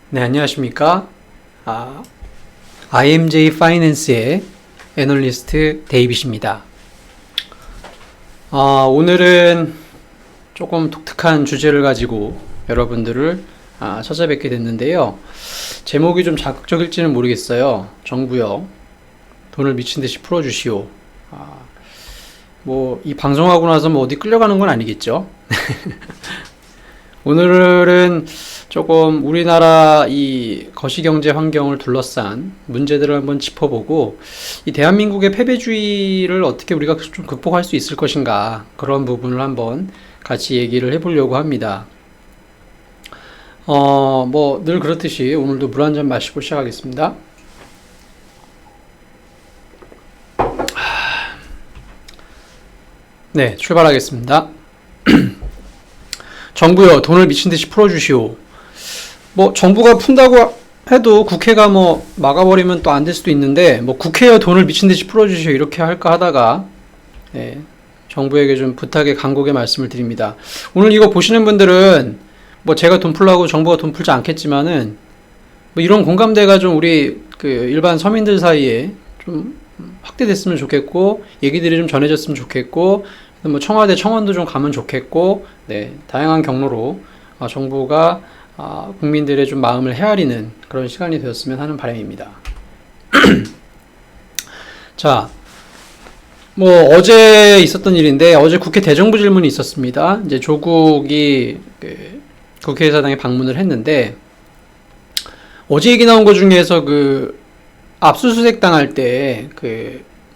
네, 안녕하십니까. IMJ 파이낸스의 애널리스트 데이빗입니다. 오늘은 조금 독특한 주제를 가지고 여러분들을 찾아뵙게 됐는데요. 제목이 좀 자극적일지는 모르겠어요. 정부요, 돈을 미친듯이 풀어주시오. 이 방송하고 나서 어디 끌려가는 건 아니겠죠? 오늘은 조금 우리나라 이 거시경제 환경을 둘러싼 문제들을 한번 짚어보고, 이 대한민국의 패배주의를 어떻게 우리가 좀 극복할 수 있을 것인가, 그런 부분을 한번 같이 얘기를 해보려고 합니다. 늘 그렇듯이 오늘도 물 한 잔 마시고 시작하겠습니다. 네, 출발하겠습니다. 정부요, 돈을 미친듯이 풀어주시오. 정부가 푼다고 해도 국회가 막아버리면 또 안 될 수도 있는데, 국회여 돈을 미친듯이 풀어주시오, 이렇게 할까 하다가, 정부에게 좀 부탁의 간곡의 말씀을 드립니다. 오늘 이거 보시는 분들은, 제가 돈 풀라고 정부가 돈 풀지 않겠지만은, 이런 공감대가 좀 우리 일반 서민들 사이에 좀 확대됐으면 좋겠고, 얘기들이 좀 전해졌으면 좋겠고, 청와대 청원도 좀 가면 좋겠고, 다양한 경로로 정부가 국민들의 좀 마음을 헤아리는 그런 시간이 되었으면 하는 바람입니다. 자, 어제 있었던 일인데, 어제 국회 대정부 질문이 있었습니다. 이제 조국이 국회의사당에 방문을 했는데, 어제 얘기 나온 것 중에서 압수수색 당할 때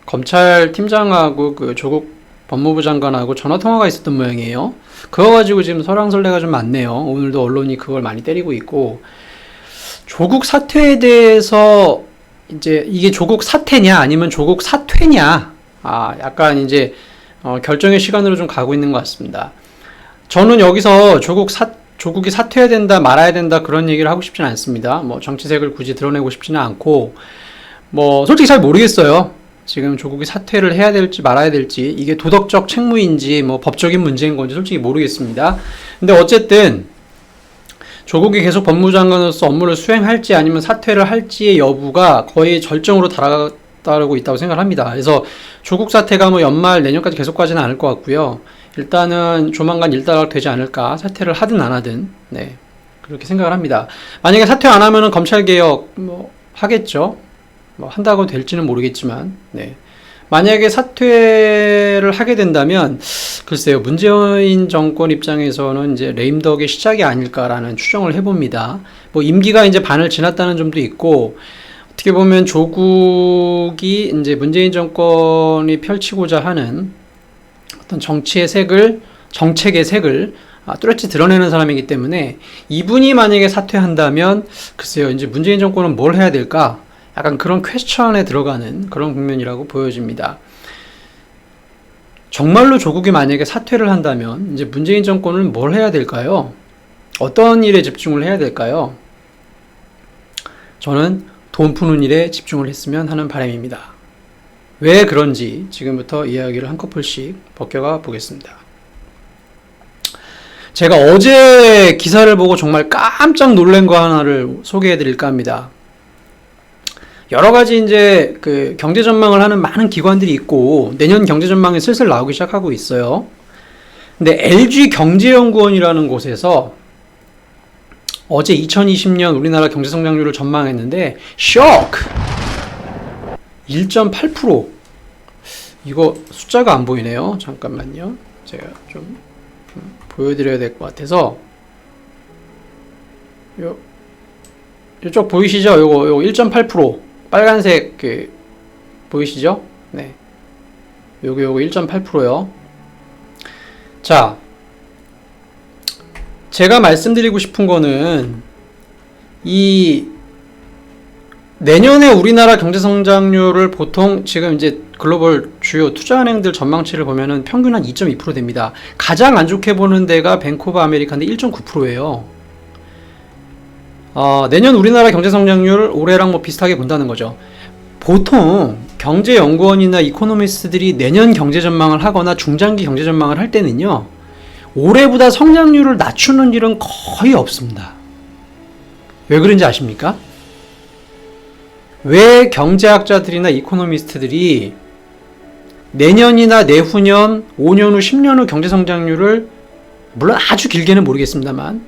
검찰 팀장하고 조국 법무부 장관하고 전화통화가 있었던 모양이에요. 그거 가지고 지금 설왕설래가 좀 많네요. 오늘도 언론이 그걸 많이 때리고 있고, 조국 사퇴에 대해서 이제 이게 조국 사퇴냐 아니면 조국 사퇴냐, 약간 이제 결정의 시간으로 좀 가고 있는 것 같습니다. 저는 여기서 조국이 사퇴해야 된다 말아야 된다 그런 얘기를 하고 싶지는 않습니다. 정치색을 굳이 드러내고 싶지는 않고, 솔직히 잘 모르겠어요. 지금 조국이 사퇴를 해야 될지 말아야 될지, 이게 도덕적 책무인지 법적인 문제인 건지 솔직히 모르겠습니다. 근데 어쨌든 조국이 계속 법무장관으로서 업무를 수행할지 아니면 사퇴를 할지의 여부가 거의 절정으로 달아가고 있다고 생각합니다. 그래서 조국 사퇴가 연말 내년까지 계속 가지는 않을 것 같고요. 일단은 조만간 일단락 되지 않을까, 사퇴를 하든 안 하든. 그렇게 생각을 합니다. 만약에 사퇴 안 하면은 검찰개혁 하겠죠. 한다고 될지는 모르겠지만, 만약에 사퇴를 하게 된다면, 글쎄요, 문재인 정권 입장에서는 이제 레임덕의 시작이 아닐까라는 추정을 해봅니다. 임기가 이제 반을 지났다는 점도 있고, 어떻게 보면 조국이 이제 문재인 정권이 펼치고자 하는 어떤 정책의 색을 뚜렷이 드러내는 사람이기 때문에, 이분이 만약에 사퇴한다면, 글쎄요, 이제 문재인 정권은 뭘 해야 될까? 약간 그런 퀘스천에 들어가는 그런 국면이라고 보여집니다. 정말로 조국이 만약에 사퇴를 한다면 이제 문재인 정권은 뭘 해야 될까요? 어떤 일에 집중을 해야 될까요? 저는 돈 푸는 일에 집중을 했으면 하는 바람입니다. 왜 그런지 지금부터 이야기를 한꺼풀씩 벗겨가 보겠습니다. 제가 어제 기사를 보고 정말 깜짝 놀란 거 하나를 소개해 드릴까 합니다. 여러 가지 이제 경제 전망을 하는 많은 기관들이 있고, 내년 경제 전망이 슬슬 나오기 시작하고 있어요. 근데 LG 경제연구원이라는 곳에서 어제 2020년 우리나라 경제 성장률을 전망했는데, 1.8%. 이거 숫자가 안 보이네요. 잠깐만요. 제가 좀 보여드려야 될 것 같아서. 이쪽 보이시죠? 요거 1.8%. 빨간색 보이시죠? 요거 1.8%요. 자, 제가 말씀드리고 싶은 거는, 이 내년에 우리나라 경제 성장률을 보통 지금 이제 글로벌 주요 투자은행들 전망치를 보면은 평균 한 2.2% 됩니다. 가장 안 좋게 보는 데가 뱅크 오브 아메리카인데 1.9%예요. 내년 우리나라 경제 성장률 올해랑 비슷하게 본다는 거죠. 보통 경제연구원이나 이코노미스트들이 내년 경제 전망을 하거나 중장기 경제 전망을 할 때는요, 올해보다 성장률을 낮추는 일은 거의 없습니다. 왜 그런지 아십니까? 왜 경제학자들이나 이코노미스트들이 내년이나 내후년, 5년 후, 10년 후 경제성장률을, 물론 아주 길게는 모르겠습니다만,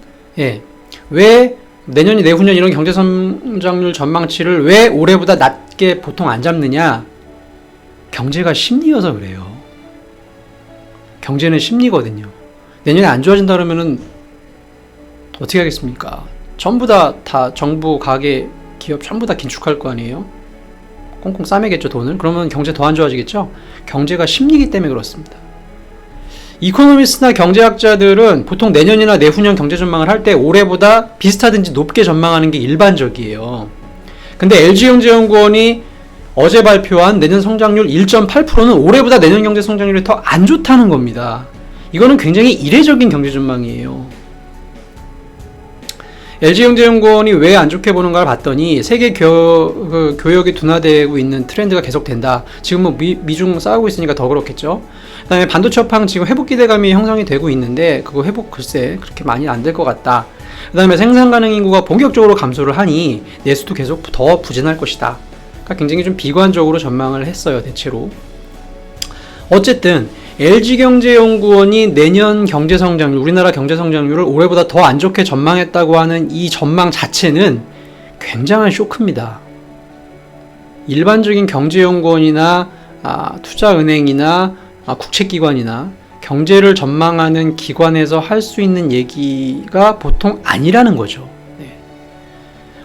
왜 내년이 내후년 이런 경제성장률 전망치를 왜 올해보다 낮게 보통 안 잡느냐? 경제가 심리여서 그래요. 경제는 심리거든요. 내년에 안 좋아진다 그러면은 어떻게 하겠습니까? 전부 다 정부, 가계, 기업 전부 다 긴축할 거 아니에요? 꽁꽁 싸매겠죠, 돈을? 그러면 경제 더 안 좋아지겠죠? 경제가 심리이기 때문에 그렇습니다. 이코노미스트나 경제학자들은 보통 내년이나 내후년 경제 전망을 할 때 올해보다 비슷하든지 높게 전망하는 게 일반적이에요. 근데 LG경제연구원이 어제 발표한 내년 성장률 1.8%는 올해보다 내년 경제 성장률이 더 안 좋다는 겁니다. 이거는 굉장히 이례적인 경제 전망이에요. LG경제연구원이 왜 안 좋게 보는가를 봤더니 세계 교역이 둔화되고 있는 트렌드가 계속된다. 지금 뭐 미중 싸우고 있으니까 더 그렇겠죠. 그 다음에 반도체 업황 지금 회복 기대감이 형성이 되고 있는데 그거 회복 글쎄 그렇게 많이 안 될 것 같다. 그 다음에 생산 가능 인구가 본격적으로 감소를 하니 내수도 계속 더 부진할 것이다. 그러니까 굉장히 좀 비관적으로 전망을 했어요, 대체로. 어쨌든 LG경제연구원이 내년 경제성장률, 우리나라 경제성장률을 올해보다 더 안 좋게 전망했다고 하는 이 전망 자체는 굉장한 쇼크입니다. 일반적인 경제연구원이나 투자은행이나 국책기관이나 경제를 전망하는 기관에서 할 수 있는 얘기가 보통 아니라는 거죠. 네.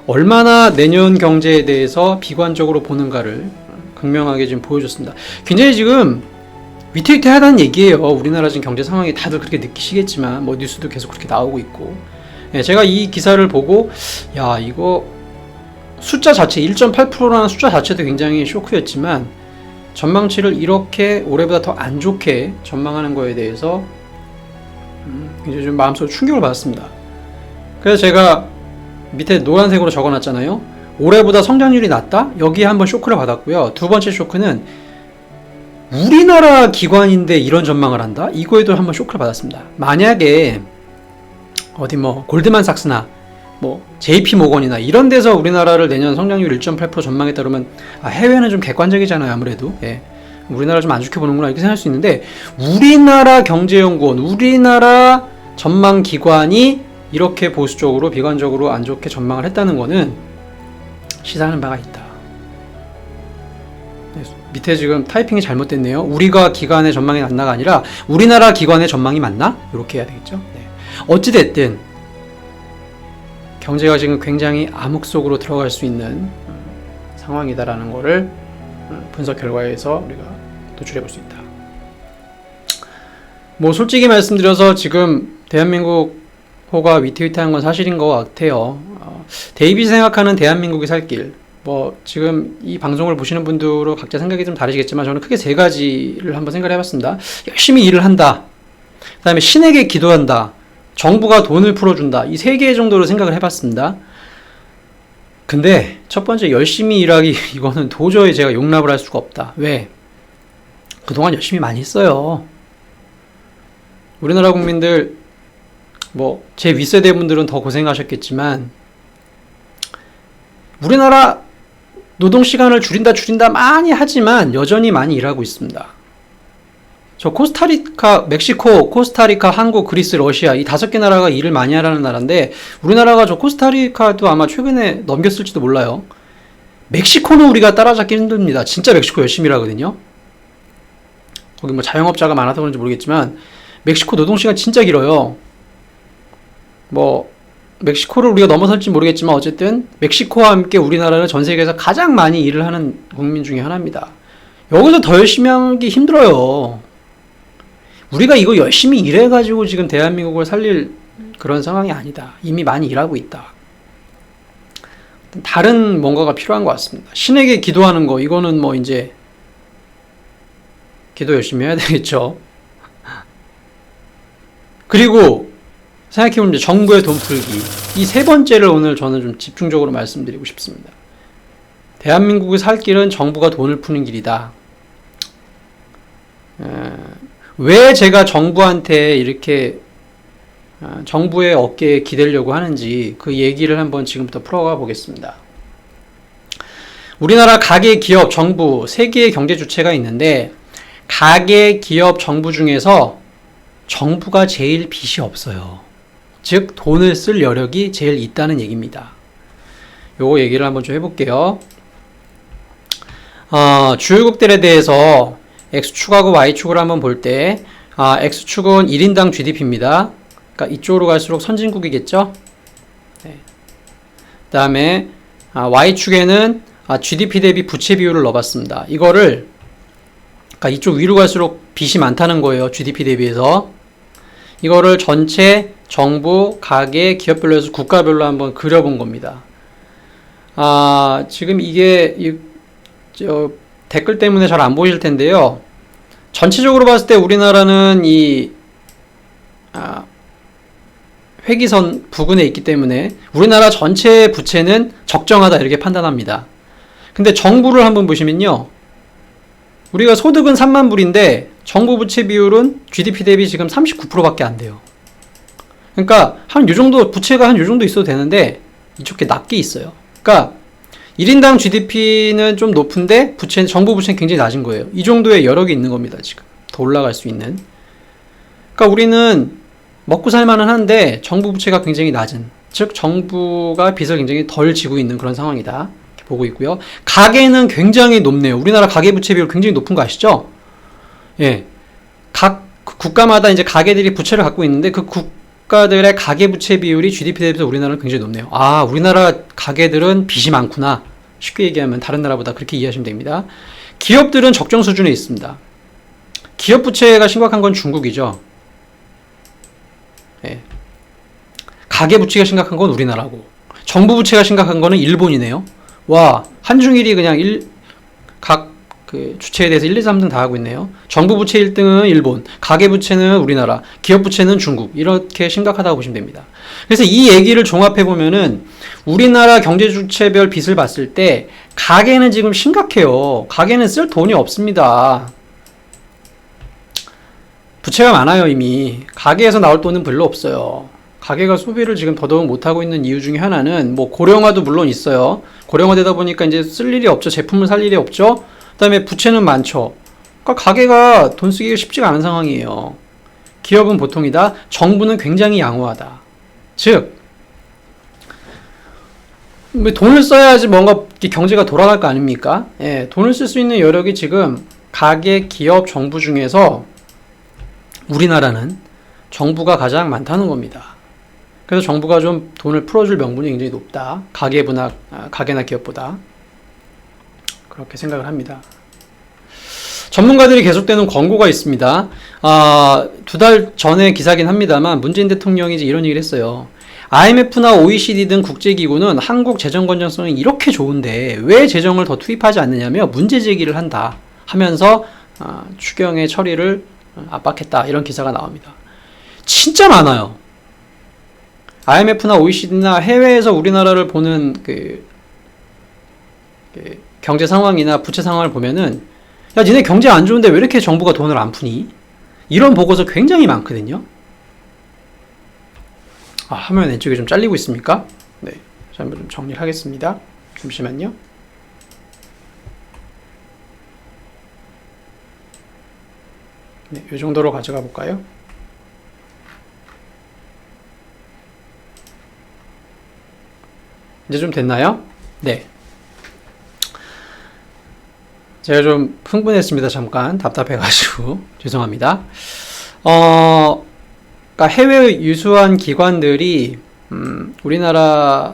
얼마나 내년 경제에 대해서 비관적으로 보는가를 극명하게 지금 보여줬습니다. 굉장히 지금 위태위태하다는 얘기예요. 우리나라 지금 경제 상황이 다들 그렇게 느끼시겠지만 뭐 뉴스도 계속 그렇게 나오고 있고. 제가 이 기사를 보고 야, 이거 숫자 자체 1.8%라는 숫자 자체도 굉장히 쇼크였지만 전망치를 이렇게 올해보다 더 안 좋게 전망하는 거에 대해서 굉장히 좀 마음속으로 충격을 받았습니다. 그래서 제가 밑에 노란색으로 적어놨잖아요. 올해보다 성장률이 낮다? 여기에 한번 쇼크를 받았고요. 두 번째 쇼크는 우리나라 기관인데 이런 전망을 한다? 이거에도 한번 쇼크를 받았습니다. 만약에 어디 뭐 골드만삭스나 뭐 JP모건이나 이런 데서 우리나라를 내년 성장률 1.8% 전망했다 그러면 해외는 좀 객관적이잖아요, 아무래도. 우리나라 좀 안 좋게 보는구나 이렇게 생각할 수 있는데 우리나라 경제연구원, 우리나라 전망기관이 이렇게 보수적으로 비관적으로 안 좋게 전망을 했다는 거는 시사하는 바가 있다. 밑에 지금 타이핑이 잘못됐네요. 우리가 기관의 전망이 맞나가 아니라 우리나라 기관의 전망이 맞나? 이렇게 해야 되겠죠. 어찌됐든 경제가 지금 굉장히 암흑 속으로 들어갈 수 있는 상황이다라는 거를 분석 결과에서 우리가 도출해 볼 수 있다. 뭐 솔직히 말씀드려서 지금 대한민국 호가 위태위태한 건 사실인 것 같아요. 데이비스 생각하는 대한민국의 살 길. 뭐 지금 이 방송을 보시는 분들은 각자 생각이 좀 다르시겠지만 저는 크게 세 가지를 한번 생각을 해봤습니다. 열심히 일을 한다. 그 다음에 신에게 기도한다. 정부가 돈을 풀어준다. 이 세 개 정도로 생각을 해봤습니다. 근데 첫 번째 열심히 일하기 이거는 도저히 제가 용납을 할 수가 없다. 왜? 그동안 열심히 많이 했어요. 우리나라 국민들 뭐 제 윗세대 분들은 더 고생하셨겠지만 우리나라 노동시간을 줄인다 많이 하지만 여전히 많이 일하고 있습니다. 저 코스타리카, 멕시코, 코스타리카, 한국, 그리스, 러시아 이 5개 나라가 일을 많이 하라는 나라인데 우리나라가 저 코스타리카도 아마 최근에 넘겼을지도 몰라요. 멕시코는 우리가 따라잡기 힘듭니다. 진짜 멕시코 열심히 일하거든요. 거기 뭐 자영업자가 많아서 그런지 모르겠지만 멕시코 노동시간 진짜 길어요. 뭐 멕시코를 우리가 넘어설지 모르겠지만 어쨌든 멕시코와 함께 우리나라는 전 세계에서 가장 많이 일을 하는 국민 중에 하나입니다. 여기서 더 열심히 하기 힘들어요. 우리가 이거 열심히 일해가지고 지금 대한민국을 살릴 그런 상황이 아니다. 이미 많이 일하고 있다. 다른 뭔가가 필요한 것 같습니다. 신에게 기도하는 거 이거는 뭐 이제 기도 열심히 해야 되겠죠. 그리고 생각해보면 이제 정부의 돈 풀기 이 세 번째를 오늘 저는 좀 집중적으로 말씀드리고 싶습니다. 대한민국의 살 길은 정부가 돈을 푸는 길이다. 왜 제가 정부한테 이렇게 정부의 어깨에 기대려고 하는지 그 얘기를 한번 지금부터 풀어가 보겠습니다. 우리나라 가계, 기업, 정부 세 개의 경제 주체가 있는데 가계, 기업, 정부 중에서 정부가 제일 빚이 없어요. 즉 돈을 쓸 여력이 제일 있다는 얘기입니다. 요거 얘기를 한번 좀 해볼게요. 주요국들에 대해서 X축하고 Y축을 한번 볼 때 X축은 1인당 GDP입니다. 그러니까 이쪽으로 갈수록 선진국이겠죠? 네. 그 다음에 Y축에는 GDP 대비 부채 비율을 넣어봤습니다. 이거를 그러니까 이쪽 위로 갈수록 빚이 많다는 거예요. GDP 대비해서. 이거를 전체 정부, 가계, 기업별로 해서 국가별로 한번 그려본 겁니다. 지금 이게 댓글 때문에 잘 안 보이실 텐데요. 전체적으로 봤을 때 우리나라는 이 회기선 부근에 있기 때문에 우리나라 전체 부채는 적정하다 이렇게 판단합니다. 근데 정부를 한번 보시면요. 우리가 소득은 3만 불인데 정부 부채 비율은 GDP 대비 지금 39%밖에 안 돼요. 그러니까 한 요 정도 부채가 한 요 정도 있어도 되는데 이쪽에 낮게 있어요. 그러니까 1인당 GDP는 좀 높은데 정부 부채는 굉장히 낮은 거예요. 이 정도의 여력이 있는 겁니다. 지금 더 올라갈 수 있는. 그러니까 우리는 먹고 살만은 한데 정부 부채가 굉장히 낮은, 즉 정부가 빚을 굉장히 덜 지고 있는 그런 상황이다 이렇게 보고 있고요. 가계는 굉장히 높네요. 우리나라 가계 부채 비율 굉장히 높은 거 아시죠? 예, 각 국가마다 이제 가계들이 부채를 갖고 있는데 그 국가들의 가계 부채 비율이 GDP 대비해서 우리나라는 굉장히 높네요. 우리나라 가계들은 빚이 많구나. 쉽게 얘기하면 다른 나라보다 그렇게 이해하시면 됩니다. 기업들은 적정 수준에 있습니다. 기업 부채가 심각한 건 중국이죠. 예. 가계 부채가 심각한 건 우리나라고, 정부 부채가 심각한 거는 일본이네요. 와, 한중일이 그냥 각 주체에 대해서 1, 2, 3등 다 하고 있네요. 정부 부채 1등은 일본, 가계 부채는 우리나라, 기업 부채는 중국. 이렇게 심각하다고 보시면 됩니다. 그래서 이 얘기를 종합해 보면은 우리나라 경제 주체별 빚을 봤을 때 가계는 지금 심각해요. 가계는 쓸 돈이 없습니다. 부채가 많아요. 이미 가계에서 나올 돈은 별로 없어요. 가계가 소비를 지금 더더욱 못하고 있는 이유 중에 하나는 뭐 고령화도 물론 있어요. 고령화되다 보니까 이제 쓸 일이 없죠. 제품을 살 일이 없죠. 그 다음에 부채는 많죠. 그러니까 가계가 돈 쓰기가 쉽지가 않은 상황이에요. 기업은 보통이다. 정부는 굉장히 양호하다. 즉 돈을 써야지 뭔가 경제가 돌아갈 거 아닙니까? 예, 돈을 쓸 수 있는 여력이 지금 가계, 기업, 정부 중에서 우리나라는 정부가 가장 많다는 겁니다. 그래서 정부가 좀 돈을 풀어줄 명분이 굉장히 높다. 가계나 기업보다. 그렇게 생각을 합니다. 전문가들이 계속되는 권고가 있습니다. 2달 전에 기사긴 합니다만 문재인 대통령이 이제 이런 얘기를 했어요. IMF나 OECD 등 국제기구는 한국 재정 건전성이 이렇게 좋은데 왜 재정을 더 투입하지 않느냐며 문제 제기를 한다 하면서 추경의 처리를 압박했다, 이런 기사가 나옵니다. 진짜 많아요. IMF나 OECD나 해외에서 우리나라를 보는 경제 상황이나 부채 상황을 보면은, 야, 니네 경제 안 좋은데 왜 이렇게 정부가 돈을 안 푸니? 이런 보고서 굉장히 많거든요. 화면 왼쪽에 좀 잘리고 있습니까? 네. 자, 한번 좀 정리를 하겠습니다. 잠시만요. 네, 이 정도로 가져가 볼까요? 이제 좀 됐나요? 네. 제가 좀 흥분했습니다. 잠깐 답답해가지고 죄송합니다. 그러니까 해외 유수한 기관들이 우리나라의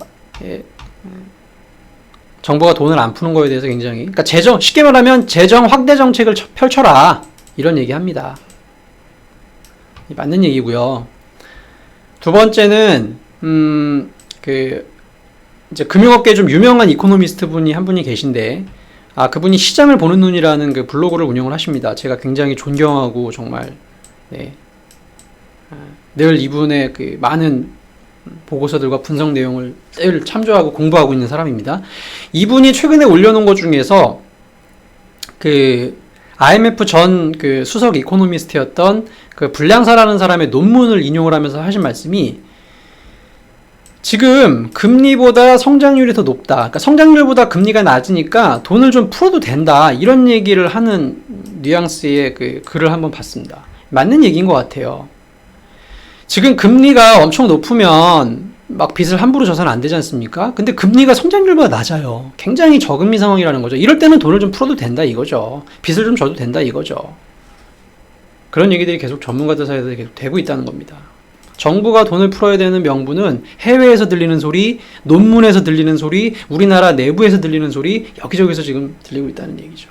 정부가 돈을 안 푸는 거에 대해서 굉장히, 그러니까 쉽게 말하면 재정 확대 정책을 펼쳐라, 이런 얘기합니다. 맞는 얘기고요. 두 번째는 이제 금융업계에 좀 유명한 이코노미스트 분이 한 분이 계신데, 그분이 시장을 보는 눈이라는 그 블로그를 운영을 하십니다. 제가 굉장히 존경하고 정말, 네, 늘 이분의 그 많은 보고서들과 분석 내용을 늘 참조하고 공부하고 있는 사람입니다. 이분이 최근에 올려놓은 것 중에서 IMF 전 그 수석 이코노미스트였던 그 불량사라는 사람의 논문을 인용을 하면서 하신 말씀이 지금 금리보다 성장률이 더 높다. 그러니까 성장률보다 금리가 낮으니까 돈을 좀 풀어도 된다. 이런 얘기를 하는 뉘앙스의 그 글을 한번 봤습니다. 맞는 얘기인 것 같아요. 지금 금리가 엄청 높으면 막 빚을 함부로 져서는 안 되지 않습니까? 근데 금리가 성장률보다 낮아요. 굉장히 저금리 상황이라는 거죠. 이럴 때는 돈을 좀 풀어도 된다 이거죠. 빚을 좀 져도 된다 이거죠. 그런 얘기들이 계속 전문가들 사이에서 계속 되고 있다는 겁니다. 정부가 돈을 풀어야 되는 명분은 해외에서 들리는 소리, 논문에서 들리는 소리, 우리나라 내부에서 들리는 소리, 여기저기서 지금 들리고 있다는 얘기죠.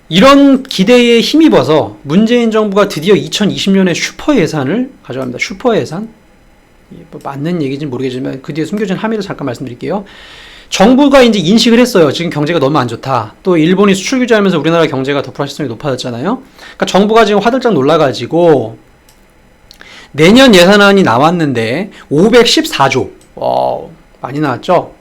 이런 기대에 힘입어서 문재인 정부가 드디어 2020년에 슈퍼 예산을 가져갑니다. 슈퍼 예산? 뭐 맞는 얘기인지 모르겠지만 그 뒤에 숨겨진 함의를 잠깐 말씀드릴게요. 정부가 이제 인식을 했어요. 지금 경제가 너무 안 좋다. 또 일본이 수출 규제하면서 우리나라 경제가 더 불확실성이 높아졌잖아요. 그러니까 정부가 지금 화들짝 놀라가지고 내년 예산안이 나왔는데 514조. 많이 나왔죠?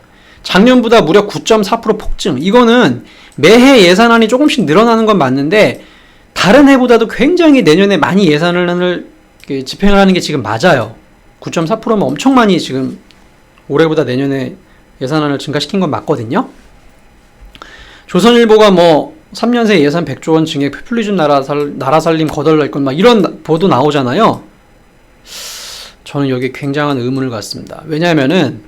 작년보다 무려 9.4% 폭증. 이거는 매해 예산안이 조금씩 늘어나는 건 맞는데 다른 해보다도 굉장히 내년에 많이 예산을 집행을 하는 게 지금 맞아요. 9.4%면 엄청 많이 지금 올해보다 내년에 예산안을 증가시킨 건 맞거든요. 조선일보가 뭐 3년 새 예산 100조 원 증액 포퓰리즘 나라 살림 거덜날 것 막 이런 보도 나오잖아요. 저는 여기에 굉장한 의문을 갖습니다. 왜냐하면은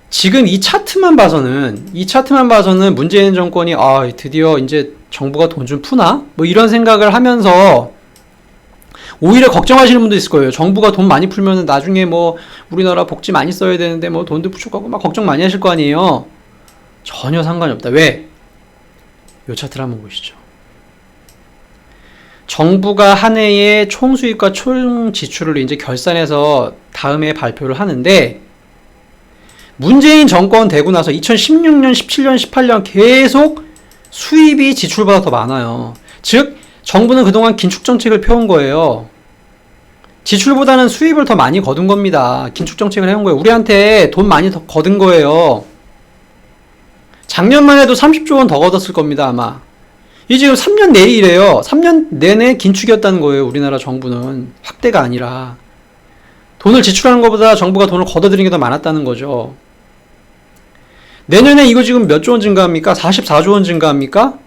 지금 이 차트만 봐서는 문재인 정권이 드디어 이제 정부가 돈 좀 푸나? 뭐 이런 생각을 하면서 오히려 걱정하시는 분도 있을 거예요. 정부가 돈 많이 풀면은 나중에 뭐 우리나라 복지 많이 써야 되는데 뭐 돈도 부족하고 막 걱정 많이 하실 거 아니에요. 전혀 상관이 없다. 왜? 요 차트를 한번 보시죠. 정부가 한 해의 총 수입과 총 지출을 이제 결산해서 다음에 발표를 하는데 문재인 정권 되고 나서 2016년, 17년, 18년 계속 수입이 지출보다 더 많아요. 즉 정부는 그동안 긴축 정책을 펴온 거예요. 지출보다는 수입을 더 많이 거둔 겁니다. 긴축 정책을 해온 거예요. 우리한테 돈 많이 더 거둔 거예요. 작년만 해도 30조 원 더 걷었을 겁니다, 아마. 이 지금 3년 내리 이래요. 3년 내내 긴축이었다는 거예요, 우리나라 정부는. 확대가 아니라. 돈을 지출하는 것보다 정부가 돈을 걷어들이는 게 더 많았다는 거죠. 내년에 이거 지금 몇 조 원 증가합니까? 44조 원 증가합니까?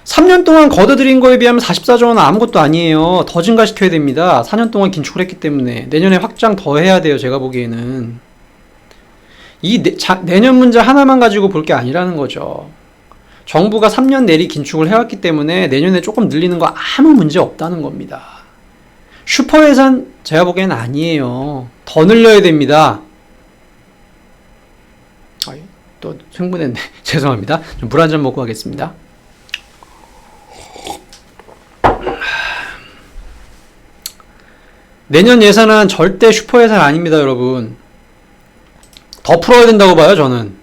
3년 동안 걷어들인 거에 비하면 44조 원은 아무것도 아니에요. 더 증가시켜야 됩니다. 4년 동안 긴축을 했기 때문에. 내년에 확장 더 해야 돼요, 제가 보기에는. 내년 문제 하나만 가지고 볼 게 아니라는 거죠. 정부가 3년 내리 긴축을 해왔기 때문에 내년에 조금 늘리는 거 아무 문제 없다는 겁니다. 슈퍼 예산 제가 보기에는 아니에요. 더 늘려야 됩니다. 또 흥분했네. 죄송합니다. 좀 물 한 잔 먹고 가겠습니다. 내년 예산은 절대 슈퍼 예산 아닙니다, 여러분. 더 풀어야 된다고 봐요, 저는.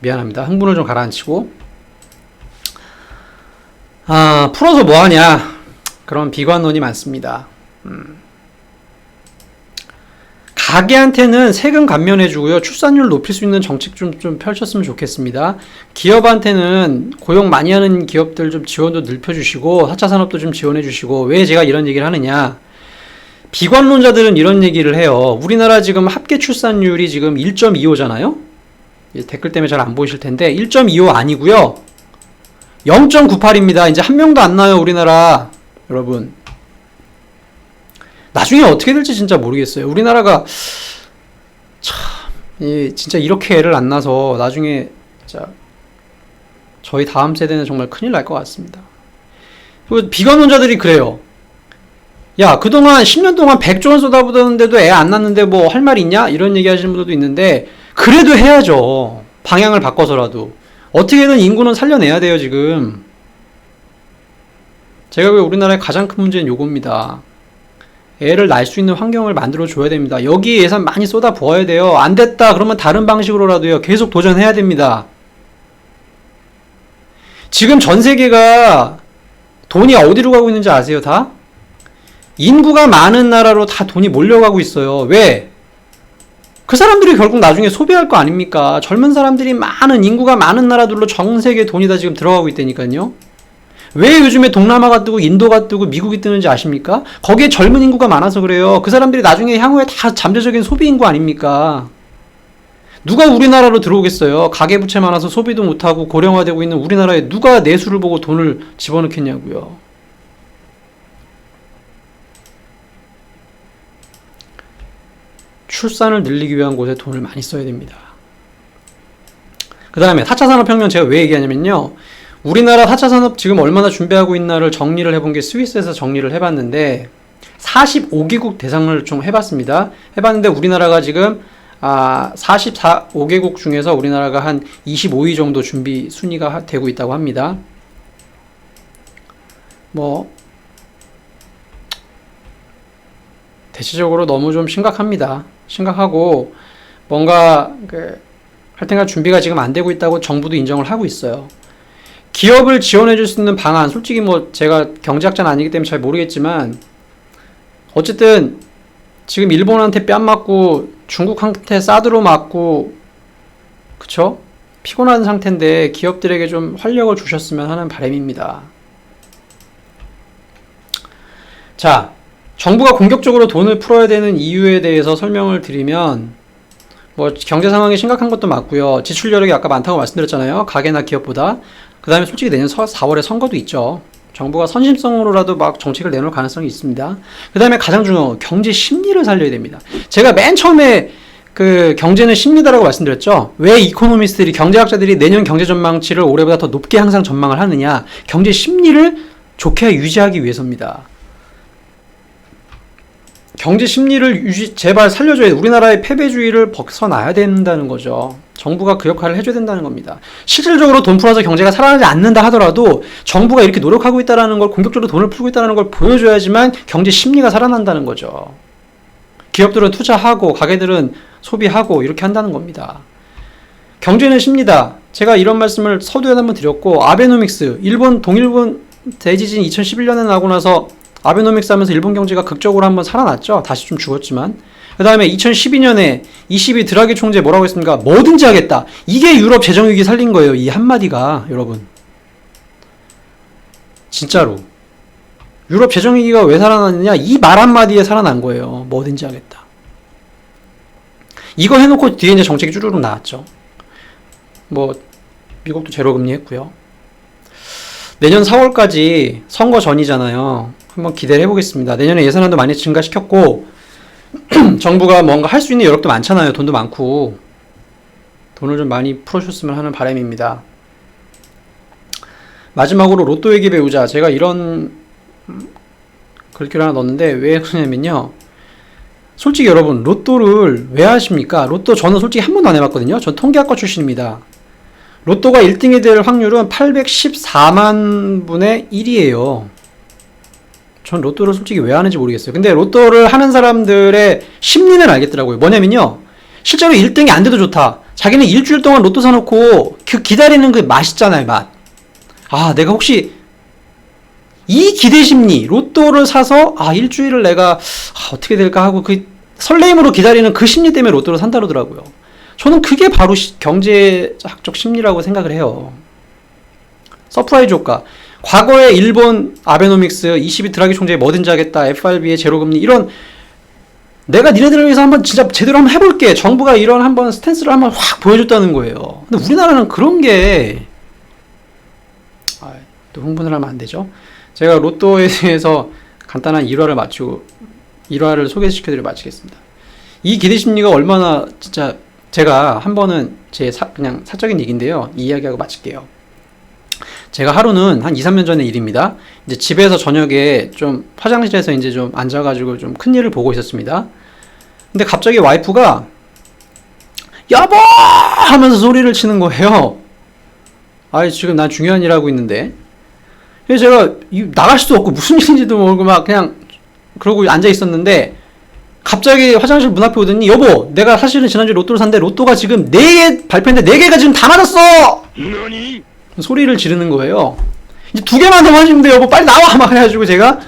미안합니다. 흥분을 좀 가라앉히고. 풀어서 뭐하냐. 그런 비관론이 많습니다. 가게한테는 세금 감면해주고요. 출산율 높일 수 있는 정책 좀 펼쳤으면 좋겠습니다. 기업한테는 고용 많이 하는 기업들 좀 지원도 넓혀주시고 4차 산업도 좀 지원해주시고. 왜 제가 이런 얘기를 하느냐. 비관론자들은 이런 얘기를 해요. 우리나라 지금 합계 출산율이 지금 1.25잖아요. 댓글 때문에 잘 안 보이실 텐데 1.25 아니고요. 0.98입니다. 이제 한 명도 안 나요, 우리나라. 여러분. 나중에 어떻게 될지 진짜 모르겠어요. 우리나라가 진짜 이렇게 애를 안 낳아서 나중에 진짜 저희 다음 세대는 정말 큰일 날 것 같습니다. 그리고 비관론자들이 그래요. 야, 그동안 10년 동안 100조 원 쏟아부었는데도 애 안 낳는데 뭐 할 말 있냐? 이런 얘기 하시는 분들도 있는데 그래도 해야죠. 방향을 바꿔서라도. 어떻게든 인구는 살려내야 돼요, 지금. 제가 왜 우리나라의 가장 큰 문제는 요겁니다. 애를 낳을 수 있는 환경을 만들어 줘야 됩니다. 여기에 예산 많이 쏟아 부어야 돼요. 안 됐다 그러면 다른 방식으로라도요. 계속 도전해야 됩니다. 지금 전 세계가 돈이 어디로 가고 있는지 아세요, 다? 인구가 많은 나라로 다 돈이 몰려가고 있어요. 왜? 그 사람들이 결국 나중에 소비할 거 아닙니까? 젊은 사람들이 많은, 인구가 많은 나라들로 전 세계 돈이 다 지금 들어가고 있다니까요. 왜 요즘에 동남아가 뜨고 인도가 뜨고 미국이 뜨는지 아십니까? 거기에 젊은 인구가 많아서 그래요. 그 사람들이 나중에 향후에 다 잠재적인 소비 인구 아닙니까? 누가 우리나라로 들어오겠어요? 가계부채 많아서 소비도 못하고 고령화되고 있는 우리나라에 누가 내수를 보고 돈을 집어넣겠냐고요. 출산을 늘리기 위한 곳에 돈을 많이 써야 됩니다. 그 다음에 4차 산업혁명 제가 왜 얘기하냐면요. 우리나라 4차 산업 지금 얼마나 준비하고 있나를 정리를 해본 게 스위스에서 정리를 해봤는데 45개국 대상을 좀 해봤습니다. 해봤는데 우리나라가 지금 45개국 중에서 우리나라가 한 25위 정도 준비 순위가 되고 있다고 합니다. 대체적으로 너무 좀 심각합니다. 심각하고 뭔가 하여튼간 준비가 지금 안 되고 있다고 정부도 인정을 하고 있어요. 기업을 지원해 줄 수 있는 방안, 솔직히 제가 경제학자는 아니기 때문에 잘 모르겠지만 어쨌든 지금 일본한테 뺨 맞고 중국한테 사드로 맞고 그쵸? 피곤한 상태인데 기업들에게 좀 활력을 주셨으면 하는 바람입니다. 자, 정부가 공격적으로 돈을 풀어야 되는 이유에 대해서 설명을 드리면 경제 상황이 심각한 것도 맞고요. 지출 여력이 아까 많다고 말씀드렸잖아요. 가계나 기업보다. 그 다음에 솔직히 내년 4월에 선거도 있죠. 정부가 선심성으로라도 막 정책을 내놓을 가능성이 있습니다. 그 다음에 가장 중요한 건 경제 심리를 살려야 됩니다. 제가 맨 처음에 경제는 심리다라고 말씀드렸죠. 왜 이코노미스트들이, 경제학자들이 내년 경제 전망치를 올해보다 더 높게 항상 전망을 하느냐. 경제 심리를 좋게 유지하기 위해서입니다. 경제 심리를 제발 살려줘야 돼. 우리나라의 패배주의를 벗어나야 된다는 거죠. 정부가 그 역할을 해줘야 된다는 겁니다. 실질적으로 돈 풀어서 경제가 살아나지 않는다 하더라도 정부가 이렇게 노력하고 있다는 걸, 공격적으로 돈을 풀고 있다는 걸 보여줘야지만 경제 심리가 살아난다는 거죠. 기업들은 투자하고 가게들은 소비하고 이렇게 한다는 겁니다. 경제는 심리다. 제가 이런 말씀을 서두에 한번 드렸고, 아베노믹스, 동일본 대지진 2011년에 나고 나서 아베노믹스 하면서 일본 경제가 극적으로 한번 살아났죠. 다시 좀 죽었지만. 그 다음에 2012년에 22 드라기 총재 뭐라고 했습니까? 뭐든지 하겠다. 이게 유럽 재정위기 살린 거예요. 이 한마디가, 여러분. 진짜로. 유럽 재정위기가 왜 살아났느냐? 이 말 한마디에 살아난 거예요. 뭐든지 하겠다. 이거 해놓고 뒤에 이제 정책이 쭈루룩 나왔죠. 미국도 제로금리 했고요. 내년 4월까지 선거 전이잖아요. 한번 기대를 해보겠습니다. 내년에 예산안도 많이 증가시켰고 정부가 뭔가 할 수 있는 여력도 많잖아요. 돈도 많고 돈을 좀 많이 풀어줬으면 하는 바람입니다. 마지막으로 로또 얘기 배우자. 제가 이런 글귀를 하나 넣었는데 왜 그러냐면요. 솔직히 여러분 로또를 왜 하십니까? 로또 저는 솔직히 한 번도 안 해봤거든요. 전 통계학과 출신입니다. 로또가 1등이 될 확률은 814만 분의 1이에요. 전 로또를 솔직히 왜 하는지 모르겠어요. 근데 로또를 하는 사람들의 심리는 알겠더라고요. 뭐냐면요. 실제로 1등이 안 돼도 좋다. 자기는 일주일 동안 로또 사놓고 기다리는 그 맛 있잖아요. 맛. 내가 혹시 이 기대 심리, 로또를 사서 일주일을 내가 어떻게 될까 하고 그 설레임으로 기다리는 그 심리 때문에 로또를 산다 그러더라고요. 저는 그게 바로 경제학적 심리라고 생각을 해요. 서프라이즈 효과. 과거에 일본 아베노믹스, 22 드라기 총재의 뭐든지 하겠다, FRB의 제로금리 이런 내가 니네들을 위해서 한번 진짜 제대로 한번 해볼게. 정부가 이런 한번 스탠스를 한번 확 보여줬다는 거예요. 근데 우리나라는 그런 게 또 흥분을 하면 안 되죠. 제가 로또에 대해서 간단한 일화를 소개시켜드리고 마치겠습니다. 이 기대 심리가 얼마나 진짜 제가 한 번은 그냥 사적인 얘기인데요. 이 이야기하고 마칠게요. 제가 하루는 한 2, 3년 전의 일입니다. 이제 집에서 저녁에 좀 화장실에서 이제 좀 앉아가지고 좀 큰일을 보고 있었습니다. 근데 갑자기 와이프가 여보! 하면서 소리를 치는 거예요. 지금 난 중요한 일 하고 있는데. 그래서 제가 나갈 수도 없고 무슨 일인지도 모르고 막 그냥 그러고 앉아 있었는데 갑자기 화장실 문 앞에 오더니 여보, 내가 사실은 지난주에 로또를 샀는데 로또가 지금 4개 발표했는데 4개가 지금 다 맞았어! 너니? 소리를 지르는 거예요. 이제 2개만 더 맞으면 돼, 여보. 빨리 나와! 막 해가지고 제가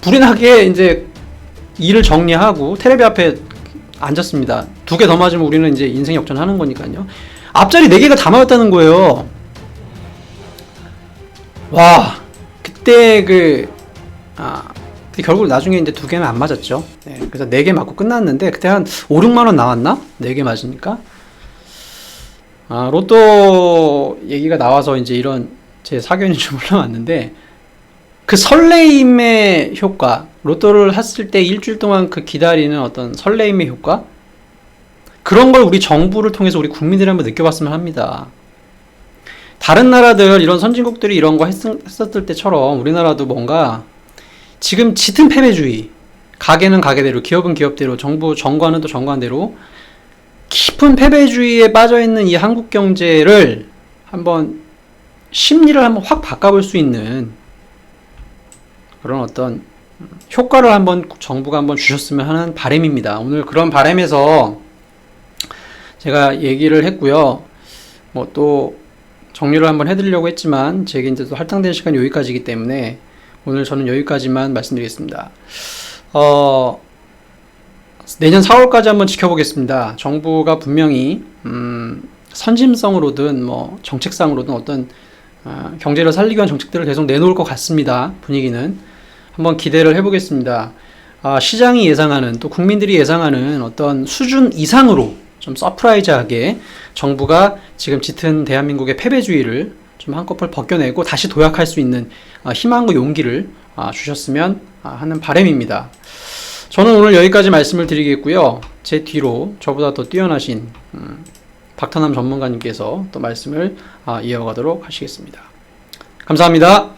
불이 나게 이제 일을 정리하고 테레비 앞에 앉았습니다. 두 개 더 맞으면 우리는 이제 인생 역전하는 거니까요. 앞자리 4개가 다 맞았다는 거예요. 와, 그때 그때 결국 나중에 이제 2개는 안 맞았죠. 네, 그래서 4개 맞고 끝났는데, 그때 한 5, 6만 원 나왔나? 4개 맞으니까. 로또 얘기가 나와서 이제 이런 제 사견이 좀 올라왔는데, 그 설레임의 효과, 로또를 했을 때 일주일 동안 그 기다리는 어떤 설레임의 효과? 그런 걸 우리 정부를 통해서 우리 국민들이 한번 느껴봤으면 합니다. 다른 나라들, 이런 선진국들이 이런 거 했었을 때처럼 우리나라도 뭔가 지금 짙은 패배주의, 가게는 가게대로, 기업은 기업대로, 정관은 또 정관대로 깊은 패배주의에 빠져있는 이 한국 경제를 한번 심리를 한번 확 바꿔볼 수 있는 그런 어떤 효과를 한번 정부가 한번 주셨으면 하는 바람입니다. 오늘 그런 바람에서 제가 얘기를 했고요. 뭐 또 정리를 한번 해드리려고 했지만 제게 이제 또 할당된 시간이 여기까지이기 때문에 오늘 저는 여기까지만 말씀드리겠습니다. 내년 4월까지 한번 지켜보겠습니다. 정부가 분명히 선심성으로든 뭐 정책상으로든 어떤 경제를 살리기 위한 정책들을 계속 내놓을 것 같습니다. 분위기는 한번 기대를 해보겠습니다. 시장이 예상하는, 또 국민들이 예상하는 어떤 수준 이상으로 좀 서프라이즈하게 정부가 지금 짙은 대한민국의 패배주의를 좀 한꺼풀 벗겨내고 다시 도약할 수 있는 희망과 용기를 주셨으면 하는 바람입니다. 저는 오늘 여기까지 말씀을 드리겠고요. 제 뒤로 저보다 더 뛰어나신 박터남 전문가님께서 또 말씀을 이어가도록 하시겠습니다. 감사합니다.